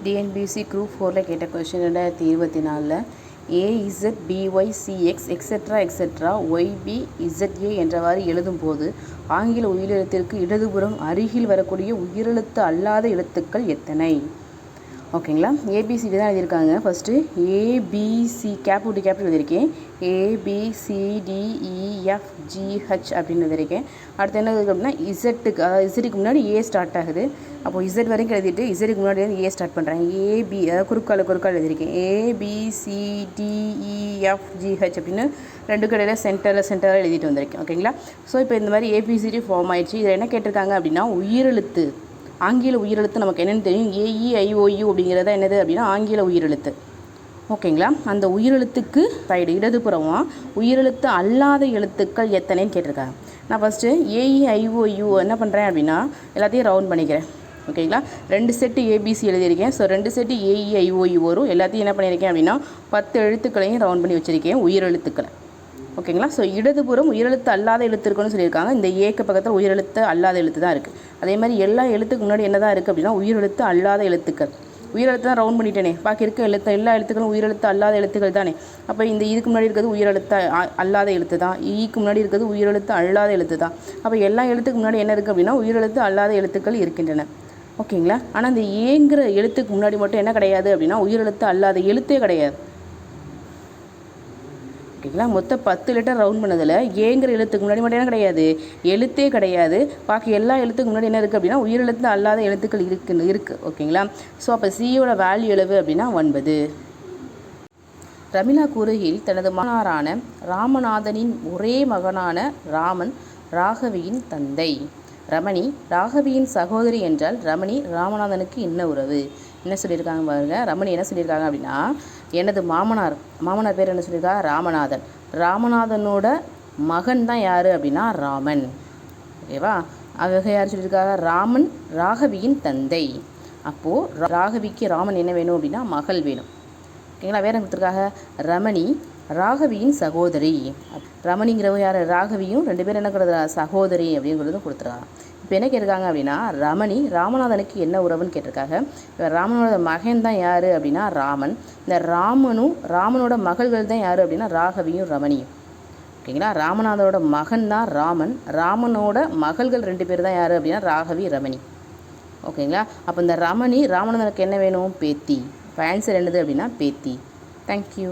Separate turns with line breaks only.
TNPSC group 4 கேட்ட question 2024 AZ BY CX etcetera etcetera YB ZA என்றவாறு எழுதும்போது ஆங்கில உயிரெழுத்திற்கு இடதுபுறம் அருகில் வரக்கூடிய உயிரெழுத்து அல்லாத எழுத்துக்கள் எத்தனை? ஓகேங்களா. ஏபிசிடி தான் எழுதியிருக்காங்க. ஃபஸ்ட்டு ஏபிசி கேபிட்டல் எழுதியிருக்கேன். ABCDEFGH அப்படின்னு எழுதியிருக்கேன். அடுத்து என்ன இருக்குது அப்படின்னா இசட்டுக்கு, அதாவது இசட்டுக்கு முன்னாடி ஏ ஸ்டார்ட் ஆகுது. அப்போது இசட் வரைக்கும் எழுதிட்டு இசட்டுக்கு முன்னாடி ஏ ஸ்டார்ட் பண்ணுறாங்க. அதாவது குறுக்கால் எழுதியிருக்கேன். ABCDEFGH அப்படின்னு ரெண்டு கடையில் சென்டராக எழுதிட்டு வந்திருக்கேன். ஓகேங்களா. ஸோ இப்போ இந்த மாதிரி ஏபிசிடி ஃபார்ம் ஆயிடுச்சு. இதில் என்ன கேட்டிருக்காங்க அப்படின்னா உயிரெழுத்து, ஆங்கில உயிரெழுத்து நமக்கு என்னென்னு தெரியும். AEIOU அப்படிங்கிறத என்னது அப்படின்னா ஆங்கில உயிரெழுத்து. ஓகேங்களா. அந்த உயிரெழுத்துக்கு சைடு இடதுபுறமா உயிரெழுத்து அல்லாத எழுத்துக்கள் எத்தனைன்னு கேட்டிருக்காங்க. நான் ஃபஸ்ட்டு AEIOU என்ன பண்ணுறேன் அப்படின்னா எல்லாத்தையும் ரவுண்ட் பண்ணிக்கிறேன். ஓகேங்களா. 2 செட்டு ஏபிசி எழுதியிருக்கேன். ஸோ 2 செட்டு AEIOU வரும். எல்லாத்தையும் என்ன பண்ணியிருக்கேன் அப்படின்னா 10 எழுத்துக்களையும் ரவுண்ட் பண்ணி வச்சுருக்கேன் உயிரெழுத்துக்களை. ஓகேங்களா. ஸோ இடதுபுறம் உயிரெழுத்து அல்லாத எழுத்து இருக்குன்னு சொல்லியிருக்காங்க. இந்த ஏக்கு பக்கத்தில் உயிரெழுத்து அல்லாத எழுத்து தான் இருக்குது. அதே மாதிரி எல்லா எழுத்துக்கு முன்னாடி என்ன தான் இருக்குது அப்படின்னா உயிரெழுத்து அல்லாத எழுத்துக்கள். உயிரெழுத்து தான் ரவுண்ட் பண்ணிட்டேனே, பாக்கி இருக்க எல்லா எழுத்துக்களும் உயிரெழுத்து அல்லாத எழுத்துக்கள் தானே. அப்போ இந்த இதுக்கு முன்னாடி இருக்கிறது உயிரெழுத்து அல்லாத எழுத்து தான், ஈக்கு முன்னாடி இருக்கிறது உயிரெழுத்து அல்லாத எழுத்து தான். அப்போ எல்லா எழுத்துக்கு முன்னாடி என்ன இருக்குது அப்படின்னா உயிரெழுத்து அல்லாத எழுத்துக்கள் இருக்கின்றன. ஓகேங்களா. ஆனால் இந்த ஏங்கிற எழுத்துக்கு முன்னாடி மட்டும் என்ன கிடையாது அப்படின்னா உயிரெழுத்து அல்லாத எழுத்தே கிடையாது. ஓகேங்களா. மொத்தம் 10 லெட்டர் ரவுண்ட் பண்ணதில் ஏங்கிற எழுத்துக்கு முன்னாடி மட்டும் என்ன கிடையாது, எழுத்தே கிடையாது. பாக்கி எல்லா எழுத்துக்கு முன்னாடி என்ன இருக்குது அப்படின்னா உயிரெழுத்து அல்லாத எழுத்துக்கள் இருக்குது. ஓகேங்களா. ஸோ அப்போ சியோட வேல்யூ எவ்வளவு அப்படின்னா 9. ரமிளா கூறுகையில் தனது மகனாரான ராமநாதனின் ஒரே மகனான ராமன் ராகவியின் தந்தை. ரமணி ராகவியின் சகோதரி என்றால் ரமணி ராமநாதனுக்கு என்ன உறவு? என்ன சொல்லியிருக்காங்க பாருங்க. ரமணி என்ன சொல்லியிருக்காங்க அப்படின்னா எனது மாமனார் பேர் என்ன சொல்லியிருக்காங்க, ராமநாதன். ராமநாதனோட மகன் தான் யார் அப்படின்னா ராமன். ஓகேவா. அவங்க யார் சொல்லியிருக்காங்க, ராமன் ராகவியின் தந்தை. அப்போது ராகவிக்கு ராமன் என்ன வேணும் அப்படின்னா மகள் வேணும். ஓகேங்களா. வேறு கொடுத்துருக்காங்க ரமணி ராகவியின் சகோதரி. ரமணிங்கிறவங்க யார், ராகவியும் 2 பேரும் என்ன கொடுக்குறா சகோதரி அப்படிங்கிறதும் கொடுத்துருக்காங்க. இப்போ என்ன கேட்டிருக்காங்க அப்படின்னா ரமணி ராமநாதனுக்கு என்ன உறவுன்னு கேட்டிருக்காங்க. இப்போ ராமனோட மகன் தான் யார் அப்படின்னா ராமன். இந்த ராமனோட மகள்கள் தான் யார் அப்படின்னா ராகவியும் ரமணியும். ஓகேங்களா. ராமநாதனோட மகன் தான் ராமன், ராமனோட மகள்கள் 2 பேர் தான் யார் அப்படின்னா ராகவி ரமணி. ஓகேங்களா. அப்போ இந்த ரமணி ராமநாதனுக்கு என்ன வேணும், பேத்தி. இப்போ ஆன்சர் என்னது அப்படின்னா பேத்தி. தேங்க்யூ.